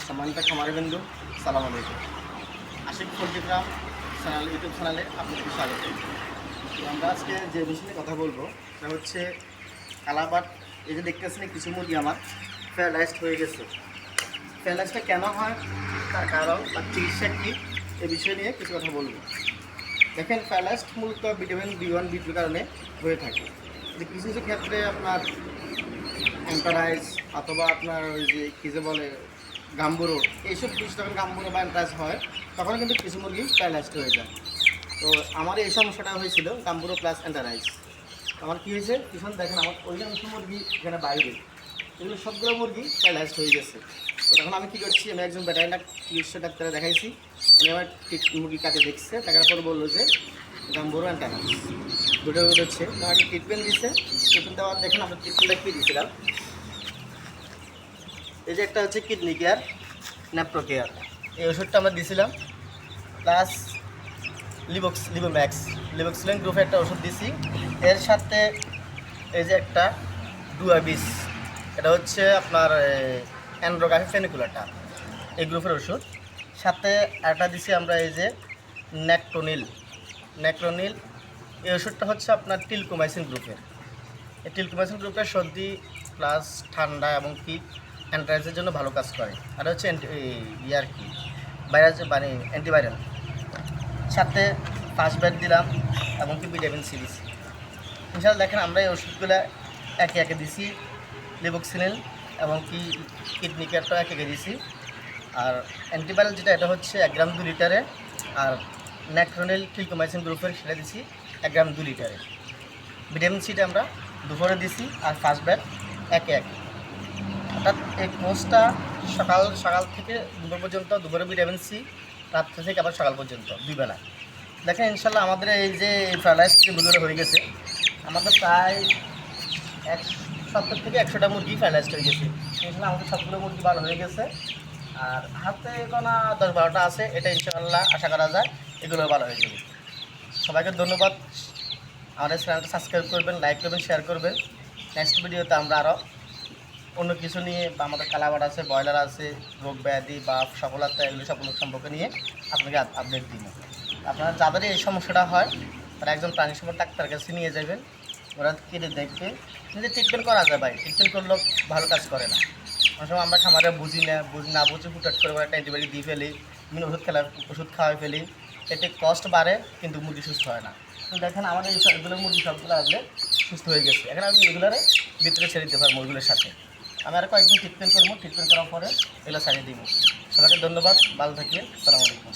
সম্মানিত খামারিবৃন্দ, সালাম আলাইকুম। Ashik poultry farm channel YouTube চ্যানেলে আপনাদের স্বাগত। তো আমরা আজকে যে বিষয় নিয়ে কথা বলবো সেটা হচ্ছে কালাবাট। এই যে দেখতেছেন কিছু মুরগি আমার প্যারালাইজড হয়ে গেছে। প্যারালাইজটা কেন হয়, তার কারণ তার চিকিৎসা কী, এ বিষয় নিয়ে কিছু কথা বলবো। দেখেন, প্যারালাইজড মূলত ভিটামিন B1 B2 কারণে হয়ে থাকে। কিছু কিছু ক্ষেত্রে আপনার অ্যান্টারাইজ অথবা আপনার ওই যে কী যে বলে গাম্বুরো, এইসব কিছু যখন গাম্বুরো বা অ্যান্টারাইজ হয় তখন কিন্তু কিছু মুরগি প্যারালাইজড হয়ে যায়। তো আমার এই সমস্যাটা হয়েছিল গাম্বুরো প্লাস অ্যান্টারাইজ। আমার কী হয়েছে, পিছন দেখেন আমার অধিকাংশ মুরগি এখানে বাইরে, এগুলো সবগুলো মুরগি প্যারালাইজড হয়ে গেছে। তো তখন আমি কী করছি, আমি একজন ভেটেরিনারি চিকিৎসা ডাক্তারে দেখাইছি। উনি আমার মুরগি কাটে দেখছে, দেখার পর বললো যে গাম্বুরো অ্যান্টারাইজ দুটো হচ্ছে। আমাকে ট্রিটমেন্ট দিচ্ছে। ট্রিটমেন্ট দেওয়ার দেখেন আমরা ট্রিটমেন্টটা কী দিয়েছিলাম, এই যে একটা হচ্ছে কিডনি কেয়ার, ন্যাপ্রো কেয়ার, এই ওষুধটা আমরা দিয়েছিলাম। প্লাস লিবোক্সিলিন গ্রুপের একটা ওষুধ দিছি। এর সাথে এই যে একটা ডুয়াবিস, এটা হচ্ছে আপনার অ্যান্ড্রোগাফি ফেনিকুলাটা, এই গ্রুপের ওষুধ। সাথে একটা দিছি আমরা এই যে ন্যাক্রোনিল। এই ওষুধটা হচ্ছে আপনার টিলকোমাইসিন গ্রুপের। এই টিলকোমাইসিন গ্রুপের সর্দি প্লাস ঠান্ডা এবং কি অ্যান্টারাইজের জন্য ভালো কাজ করে। আর হচ্ছে আর কি ভাইরাস মানে অ্যান্টিভাইরাল। সাথে ফার্স্ট ব্যাট দিলাম এবং কি ভিটামিন সি দিছি। ইনশাআল্লাহ দেখেন আমরা এই ওষুধগুলো একে একে দিছি। লিবোক্সিলিন এবং কি কিডনি কেয়ারটাও একে একে দিছি। আর অ্যান্টিভাইরাল যেটা, এটা হচ্ছে 1 গ্রাম 2 লিটারে। আর ন্যাক্রোনিল টিলকোমাইসিন গ্রুপের সেটা দিছি 1 গ্রাম 2 লিটারে। ভিটামিন সিটা আমরা দুপুরে দিছি আর ফার্স্ট ব্যাট একে একে। অর্থাৎ এই কোর্সটা সকাল থেকে দুপুর পর্যন্ত, দুপুরে ভিটামিন সি, রাত্রে থেকে আবার সকাল পর্যন্ত 2 বেলা। দেখেন ইনশাল্লাহ আমাদের এই যে প্যারালাইজড যে মুরগিগুলো হয়ে গেছে, আমাদের প্রায় 70 থেকে 100টা মুরগি প্যারালাইজড হয়ে গেছে। ইনশাল্লাহ আমাদের সবগুলো মুরগি ভালো হয়ে গেছে। আর হাতে গোনা 10-12টা আছে, এটা ইনশাআল্লাহ আশা করা যায় এগুলো ভালো হয়ে যাবে। সবাইকে ধন্যবাদ। আমাদের চ্যানেলটা সাবস্ক্রাইব করবেন, লাইক করবেন, শেয়ার করবেন। নেক্সট ভিডিওতে আমরা আরও অন্য কিছু নিয়ে, বা আমাদের কালাবাট আছে, ব্রয়লার আছে, রোগ ব্যাধি বা সফলতা, এগুলো সব সম্পর্কে নিয়ে আপনাকে আপডেট দিব। আপনারা যাদের এই সমস্যাটা হয় তারা একজন প্রাণী সম্পদ ডাক্তারের কাছে নিয়ে যাবেন। ওরা কেটে দেখবে, নিজে ট্রিটমেন্ট করা যায় ভাই, ট্রিটমেন্ট করলেও ভালো কাজ করে না। অনেক সময় আমরা খামারে বুঝি না বুঝে হুটহাট করে একটা অ্যান্টিবায়োটিক দিয়ে ফেলি, বিভিন্ন ওষুধ খাওয়াই ফেলি। এতে কস্ট বাড়ে কিন্তু মুরগি সুস্থ হয় না। কিন্তু দেখেন আমাদের এগুলো মুরগি সবগুলো আসলে সুস্থ হয়ে গেছে। এখন আমি এগুলোরে ভিতরে ছেড়ে দিতে পারবো মুরগিগুলোর সাথে। আমি আর কয়েকদিন ট্রিটমেন্ট করবো, ট্রিটমেন্ট করার পরে এগুলো ছাড়িয়ে দিব। সবাইকে ধন্যবাদ, ভালো থাকবেন, আসসালামু আলাইকুম।